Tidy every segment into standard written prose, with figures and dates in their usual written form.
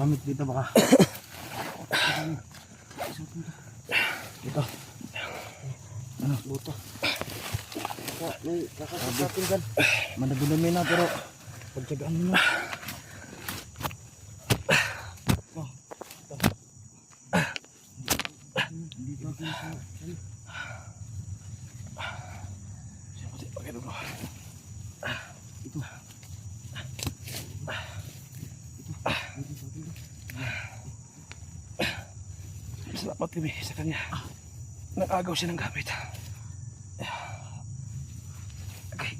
Gamit dito baka. Dito. Ano, buto. May kakasapin kan. Managulami na pero pagtsagaan mo na. Dito ako sa siya pakai dulu. Itu. Salamat kami sa kanya. Nag-agaw siya ng gamit. Okay.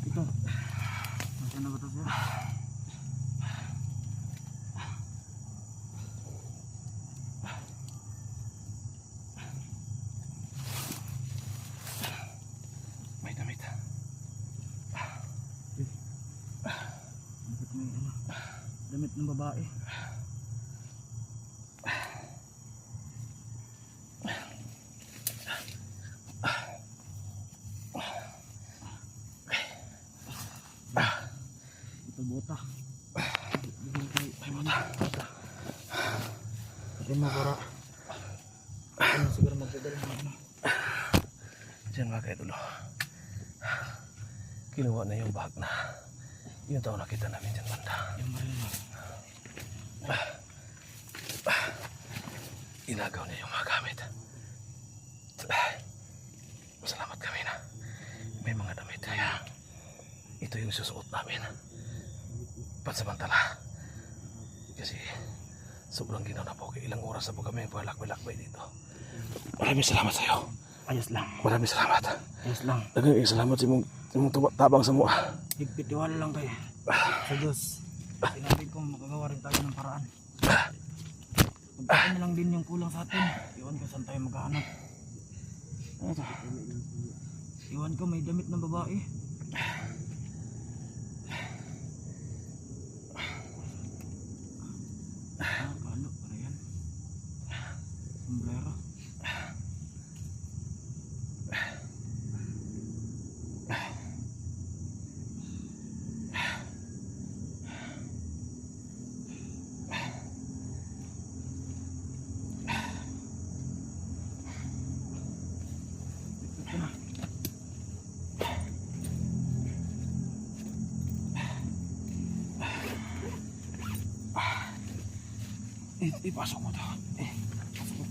Ito. Nasaan na ba ito, sir? May damit. Damit ng babae. Ito bota. Kasi mabara. Ano siguro magdadala ng ano. Diyan mga kaidolo. Kinuha na yung bag na yung taon nakita namin dyan banda. Yung marino. Inagaw niya yung mga gamit. Masalamat kami na may mga damit. Kaya ito yung susuot namin pansamantala. Kasi sobrang ginaw na po. Ilang oras na po kami palakbay-lakbay dito. Maraming salamat sa iyo. Ayos lang. Maraming salamat. Ayos lang. Dagang salamat sa imong tabang sa mua. Higpitiwala lang kayo. Sa Diyos. Sinabi ko makagawa rin tayo ng paraan. Pagkain na lang din yung kulang sa atin. Iwan ko saan tayo maghahanap. Ano to? Iwan ko may damit ng babae. Kalo, para yan. Sombrero. Ipasok mo to. Pasok mo.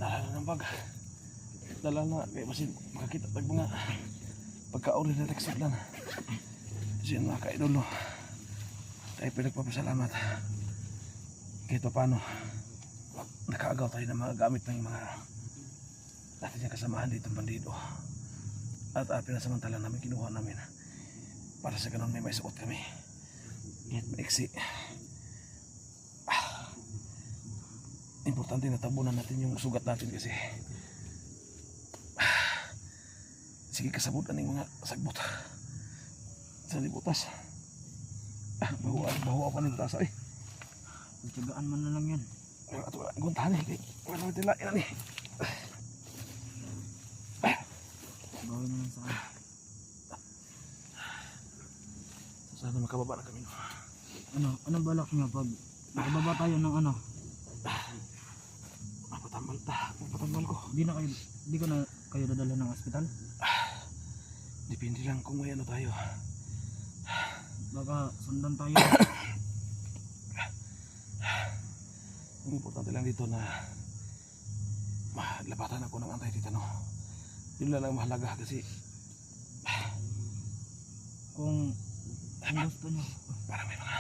Dala na ng bag. Dala na. Kaya masin makakita tag mga pagkauli na tekstil lang. Kasi mga kaidolo. Tayo pinagpapasalamat. Kahit paano nakaagaw tayo ng mga gamit ng mga natin yung kasamahan dito ng bandido. At pinasamantala namin kinuha namin para sa ganun may maisuot kami. Yan, maiksi. Importante na tabunan natin yung sugat natin kasi sige kasabutan ng mga sagbot sa libutas. Bahuwa pa nito tasa eh. Pagtsagaan man na lang yan. Guntahan eh. Wala natin lain eh. Gawin na lang saan. Sana makababa na kami. Anong balak nyo pag nakababa tayo ng ano? Patambal ko. Di ko na kayo dadala ng ospital? Depende lang kung may ano tayo. Baka sundan tayo. Ang importante lang dito na malapatan ako ng anti-tetano. Yun lang mahalaga kasi Kung gusto nyo. parang may mga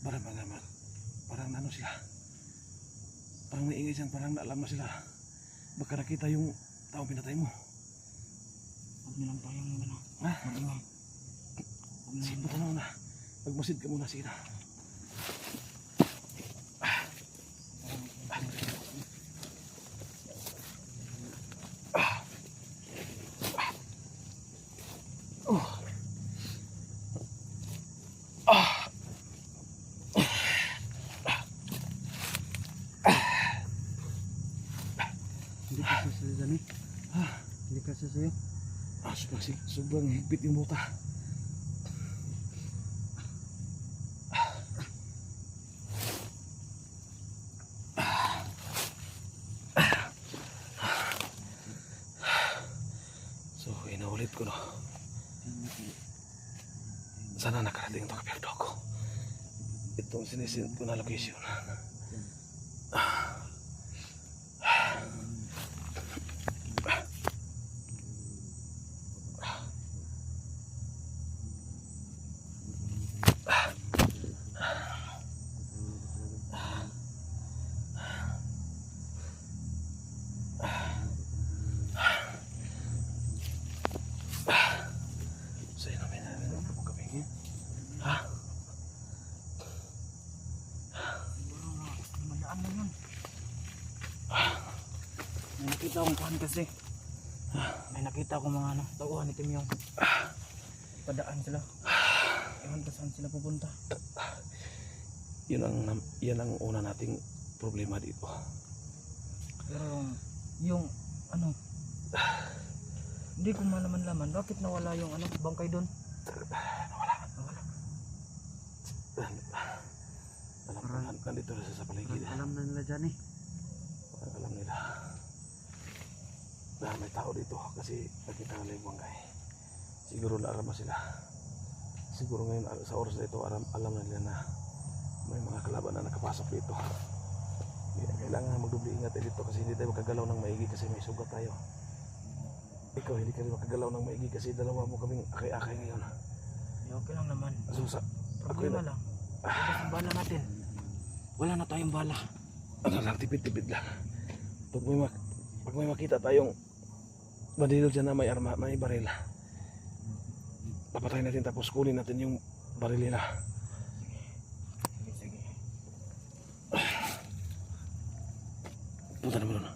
parang ano sila, parang naingay dyan, parang naalam na sila. Baka nakita yung taong pinatay mo. Huwag nyo lang tayong ano, Ha? mag-ingay. Sige, buta na muna. Magmasid ka muna, sige na. Hindi pa sa damit. Hindi kasi sa'yo. Sobrang higpit yung buta. So, inaulit ko no. Sana nakarating ito kapirdo ko. Itong sinisin ko na location. So, inumin namin ang pagkabingin. Ha? Malaan na yun. May nakita akong kuhan kasi. May nakita akong mga ano, tauhan ni Tim yung padaan sila. Ewan ko saan sila pupunta. Yan ang una nating problema dito. Pero yung ano, hindi ko malaman-laman bakit nawala yung ano, bangkay doon. Nawala. Alam ko, nandito na sa paligid. Alam na nila dyan eh. Alam nila. Dahil may tao dito kasi nakita nila yung bangkay. Siguro naarama sila. Siguro ngayon sa oras na ito alam na nila na may mga kalaban na nakapasok dito. Kailangan magdubli ingat tayo dito kasi hindi tayo makagalaw ng maigi kasi may sugat tayo. Ikaw hindi ka rin makagalaw ng maigi kasi dalawa mo kaming akay-akay ngayon. Okay lang naman. Susa. Problema lang. Tapos ang bala natin. Wala na tayong bala. Ano lang, tipid-tipid lang. Pag may makita tayong bandilo dyan na may arma, may baril, papatayin natin tapos kunin natin yung baril nila. Sige. Punta naman doon.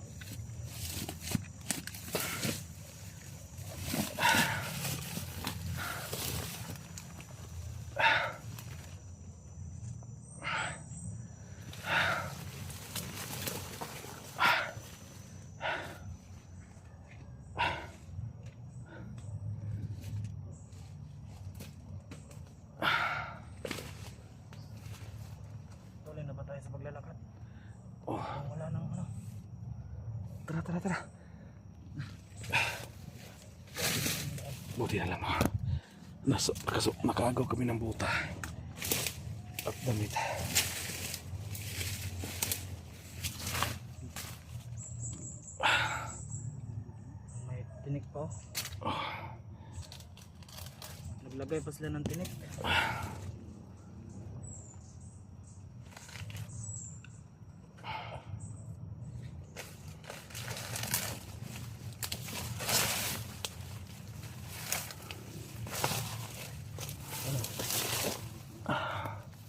Tuloy na ba tayo sa paglalakad? Oh, Wala nang ano. tara. Buti na lang mo. Nakaagaw kami ng buta at damit. May tinik pa oh. Naglagay pa sila ng tinik.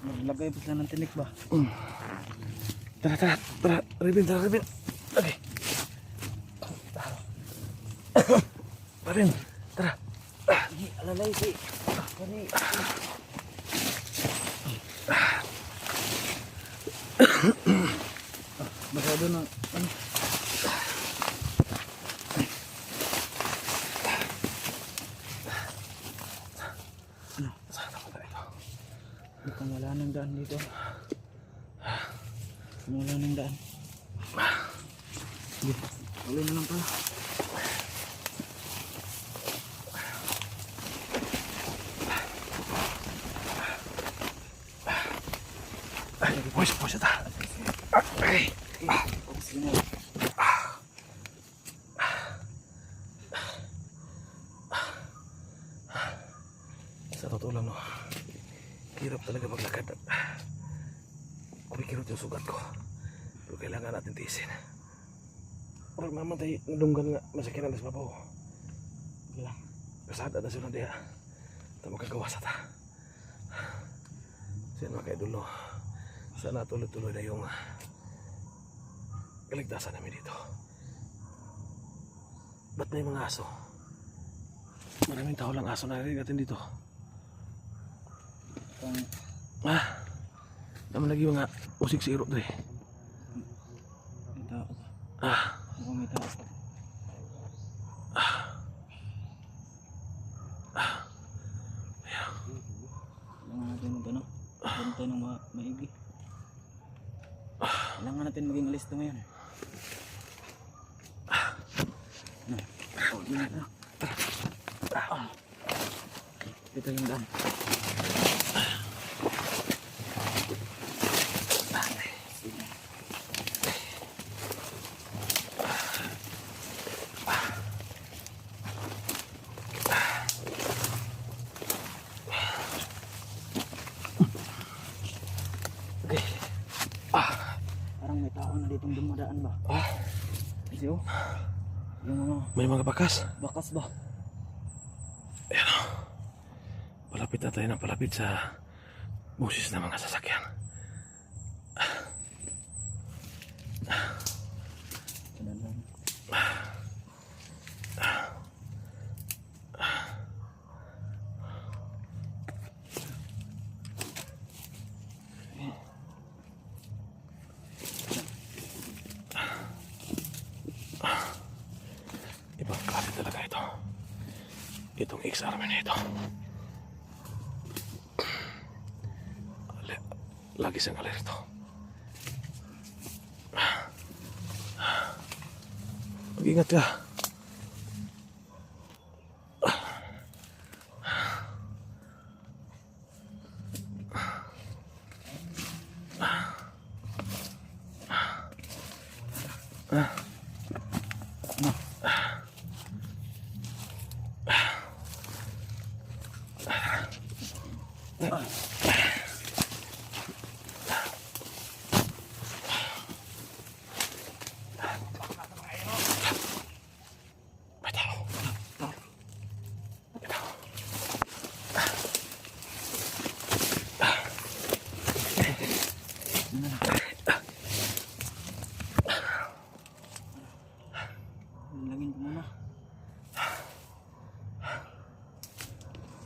Naglagay pa sila ng tinik ba? Tara, Ribin. Okay. Ribin, tara. Sige, alalay si. Kani. Masyado na ano. Saan ako tayo? Mukhang wala nang daan dito. Wala nang daan. Sige, ulit na lang pala. Push ata. Okay. Sa totoo lang, no, hirap talaga maglakad. Kumikirot yung sugat ko. Pero kailangan natin tiisin. Parang mamatay, nadunggan nga, masakinan na sa babaw. Wala. Kasada na siya na diha. Ito magkagawa sa ta. Siya mga kaidolo. Sana tuloy-tuloy na yung kaligtasan namin dito. Ba't may mga aso? Maraming tao lang aso na narinig natin dito. Naman lagi mga usik si Iro, Dre. May tao. Ah, Mukhang may tao. alis to ngayon. Ano? Oh, ingat na. Ito yung daan. Okay. Parang may tao na ditong dumadaan ba? Kasi oh. Yung mga May mga bakas. bakas ba? Ayan o. Palapit na tayo ng palapit sa busis ng mga sasakyan. Ganun lang. Ibang klase talaga ito. Itong XRM na ito. Lagi siyang alerto. Mag-ingat ka. May tao. Lagin ko muna.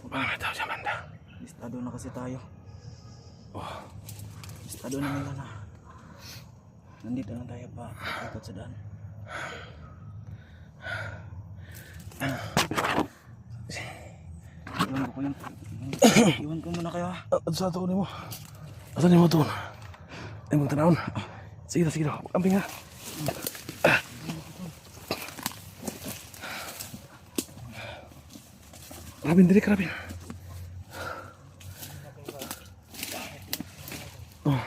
Parang may tao dyan, banda. Listado na kasi tayo. Oh, Listado na nila na. Nandito na tayo pa. Ikot sa daan. Iwan ko yung... Iwan ko muna kayo ha. sa tuon mo. Asan mo tuon? Ay mong tanawon. Sige na, sige na. Amping ha. Rabin, dili ka, Rabin. Oh.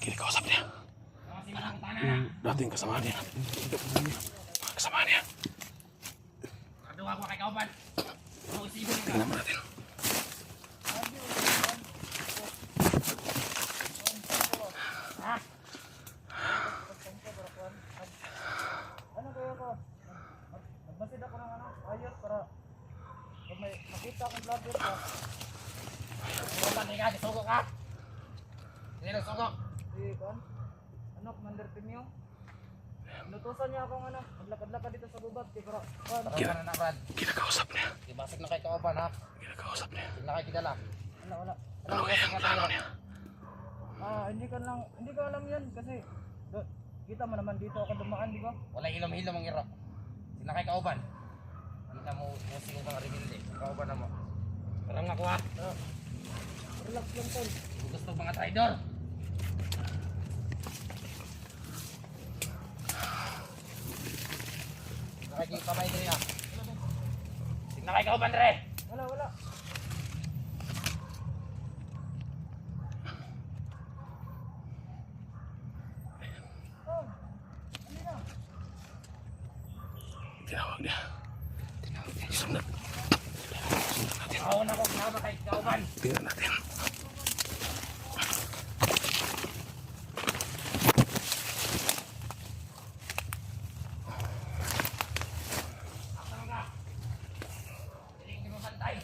Kinakausap niya. Yung dating kasama niya. Mga kasama niya. Tingnan mo natin. Ano kaya ko? Nagbasid ako ng ano, ayos para pag may makita akong vlogger ka. Si Kon? Ano, Commander Timio? Nutusan niya akong ano, maglakad-lakad dito sa gubat. Para, Kon, Kinakausap niya. Ibasik na kay kauban ha. Kinakausap niya. Hindi na kayo kilala. wala. Ano kaya ang plano niya? Hindi ko alam yan kasi kita mo naman dito ako dumaan, di ba? Wala hilom-hilom ang irok. Hindi na kay kauban. Hindi na mo musing mga rebelde. Kauban na mo. Parang ako ha. Relax lang, Tol. Gusto mga traidor. Nakikipamay din ha. Hindi na kay kauban re. Wala. niya. Sundan. Ako na ko kasama kay kauban. Tingnan natin. Hindi mo bantay.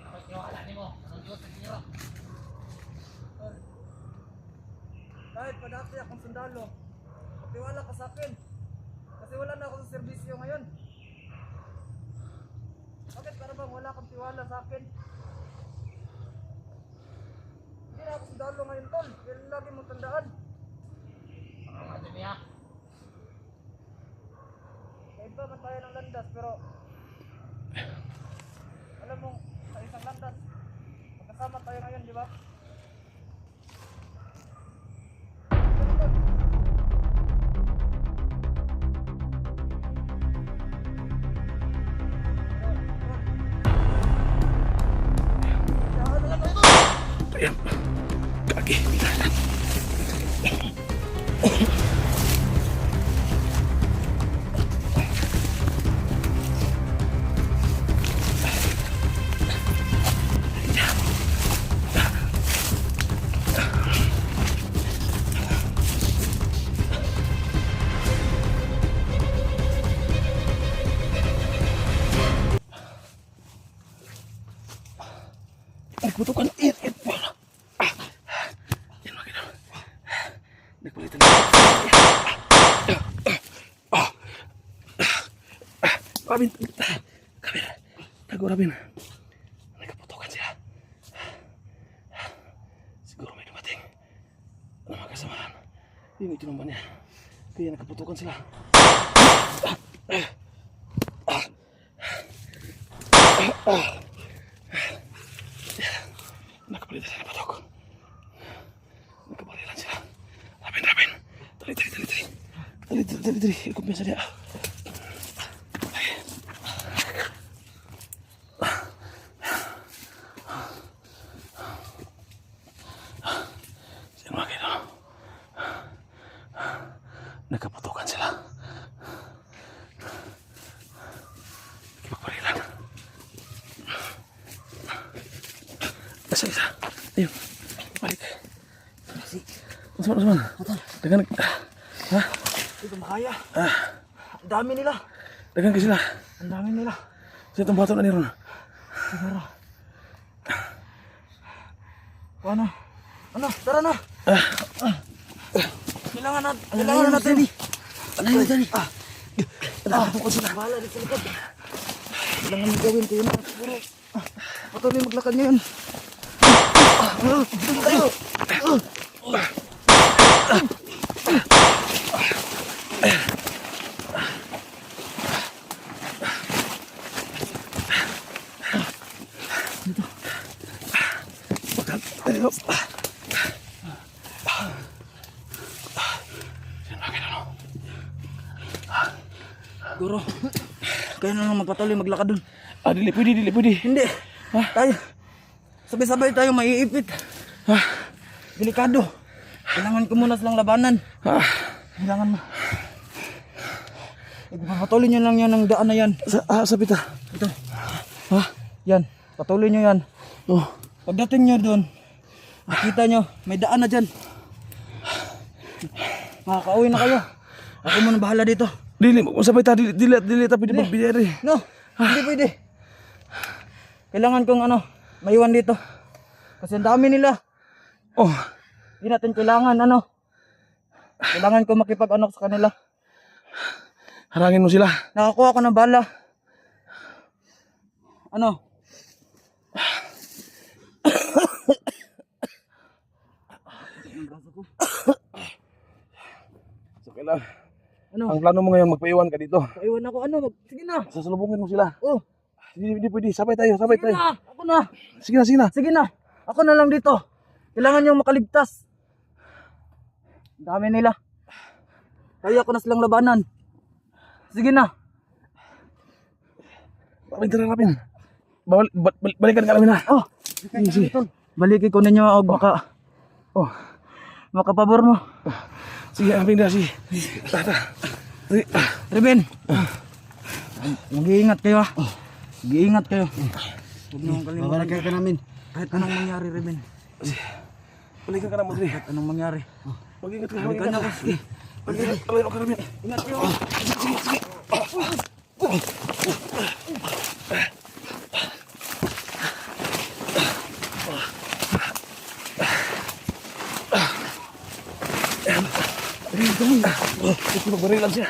Pagkiwala ni mo, ang Diyos ang hiro. Kahit padati akong sundalo, patiwala ka sa akin. Kasi wala na ako sa serbisyo ngayon. Bakit para bang wala kang tiwala sa akin? Hindi na ako sundalo ngayon, tol. Kaya lagi mong tandaan. Ang dumi ha. Kaiba man tayo ng landas, pero alam mo, sa isang landas, magkasama tayo ngayon, di ba? Ayan. Kaki. Nagputukan. Yan. Yan mga kaibigan. Nagpalitan na. Rabin. Kamera. Tago Rabin. Nagputukan siya. Siguro may dumating na mga kasamahan. Yun ito naman niya. Kaya nagputukan sila. Nakapalitan sila ng patok. Nagkabarilan sila. Rabin. Dali. Ikut biasa dia. Siyan mga kaido. Nagkapatukan sila. Nagkipagparilan. Isa. Ayun. Balik. Usman. Dagan. Ha? Ito makaya. Ang dami nila. Dagan ka sila. Ang dami nila. Sa itong bato na niron. Siguro. Ano? Tara na. Kailangan natin. Ano yun? Ako sila. Bahala dito sa likod. Kailangan mo gawin kayo na. Siguro. Patuloy maglakad ngayon. Dito tayo. Guro, kaya na lang magpatuloy maglakad dun. Dili pwede. Hindi. Tayo. Sabay-sabay tayo maiipit. Delikado. Kailangan ko muna silang labanan. Kailangan mo. Patuloy nyo lang yan ang daan na yan. Sa pita. Ito. Yan. Patuloy nyo yan. Pagdating nyo doon, makita nyo, may daan na dyan. Makakauwi na kayo. Ako muna bahala dito. Dili, sa pita. Dili tapi di magbiyari. No, hindi pwede. Kailangan kong maiwan dito. Kasi ang dami nila. Hindi natin kailangan Kailangan ko makipag-anok sa kanila. Harangin mo sila. Nakakuha ko ng bala. So kailan? Ang plano mo ngayon magpaiwan ka dito. Paiwan ako. Sige na. Sasalubungin mo sila. Hindi pwede. Sabay tayo. Sige na. Ako na. Sige na. Ako na lang dito. Kailangan nyo makaligtas. Ang dami nila. Kaya ko na silang labanan. Sige na. Rabin. Balikan ka namin na. Sige. baliki ko ninyo og Oh, makapabor mo. sige, amping na, sige. Tata. Sige. Reben. Mag-iingat kayo ha. Mag-iingat kayo. Huwag niyo kalimutan. Babalik ka namin. Kahit anong mangyari, Reben. Balikan ka na mo, Dre. Kahit anong mangyari. Mag-ingat ka, Balikan mag-ingat na ka. ako. Sige. Mag-ingat, alayo ka namin. Ingat kayo. Ito, magbarilan siya.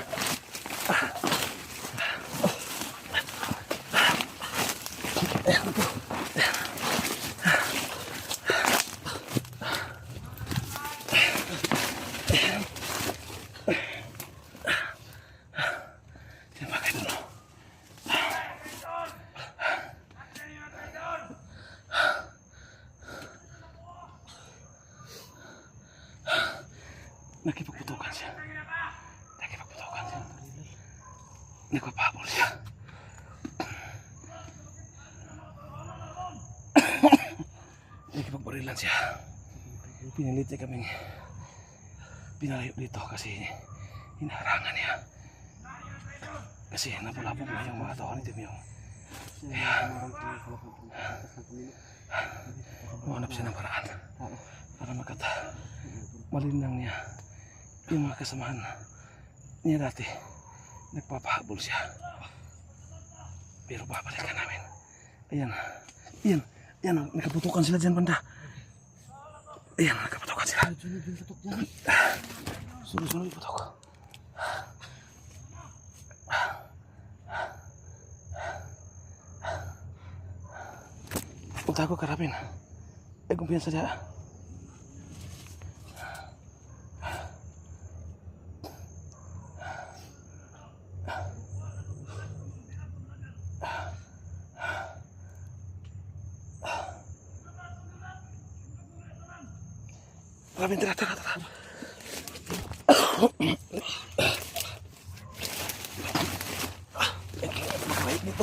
Nakipagputukan siya. Nakipagputukan siya. Nagpapahabol siya. Nakipagbarilan siya. Pinilit niya kaming pinalayo dito kasi hinaharangan niya. Kasi napulabog na yung mga tao ni Timyong. Kaya humanap siya ng paraan para malinang niya yung mga kasamahan niya dati. Nagpapahabol siya. Pero babalikan namin. Ayan. Ayan. Ayan. Nakaputukan sila dyan, banda. Ayan. Nakaputukan sila. Sunod-sunod yung putok. Punta ako karapin. Ay, kumpiyansa siya. Karapin, tara, tara, tara. Mabait nito.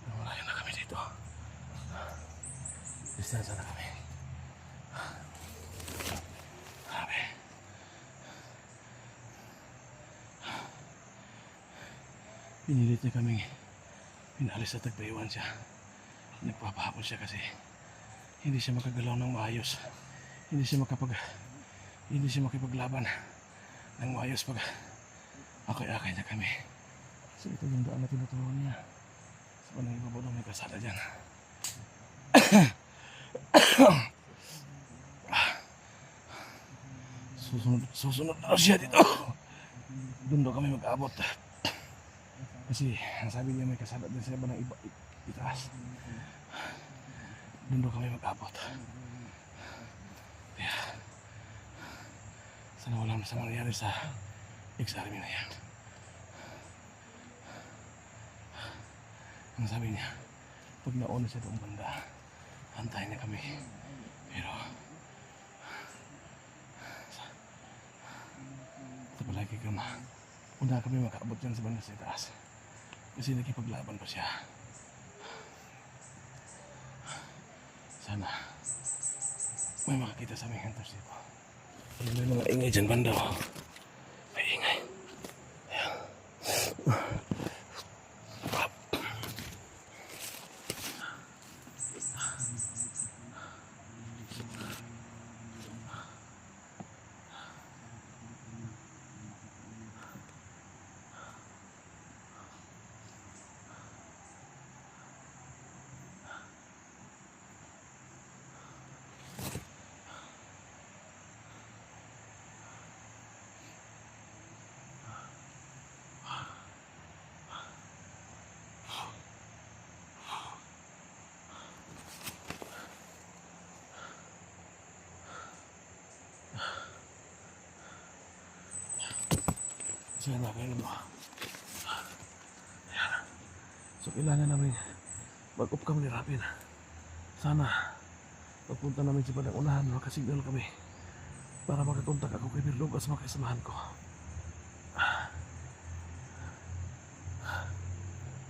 Malayo na kami dito. Distansya na kami. Grabe. Pinilit niya kaming pinalis at nagpaiwan siya. Nagpapahabol siya kasi hindi siya makagalaw ng maayos. Hindi siya makipaglaban ng maayos pag akay-akay niya kami. So ito yung daan na tinuturo niya. Sa panang ibabalo may kasada dyan. Susunod na siya dito. Doon daw kami mag-abot. Kasi ang sabi niya may kasada din sa iba ng itaas. Doon daw kami mag-abot. Kaya sana walang masama nangyari sa ex-army na yan. Ang sabi niya, pag nauna siya doong banda, antayin niya kami. Pero sa palagi ka una kami makaabot dyan sa banda sa itaas. Kasi nakipaglaban pa siya. Sana may makakita sa aming hunters dito. May mga ingay dyan banda. May ingay. So yan mga kaidol. So kailangan namin mag-up kami ni Rapin. Sana pagpunta namin sa bandang unahan, makasignal kami para makakontak ako kay Birlog at sa mga kasamahan ko.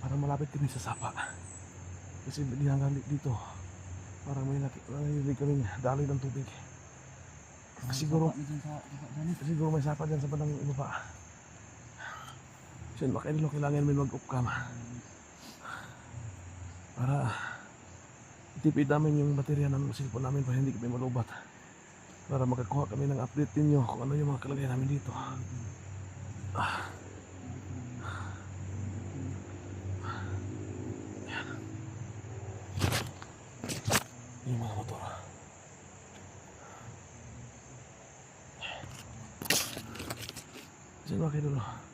Para malapit kami sa sapa. Kasi hanggang dito parang may narinig kaming daloy ng tubig. Siguro may sapa dyan sa bandang ibaba. So yun, makaidol, kailangan namin mag-up cam para itipid namin yung baterya ng cellphone namin para hindi kami malubat, para makakuha kami ng update ninyo kung ano yung mga kalagayan namin dito. Yan. Yung mga motor. Saan mga kaidol?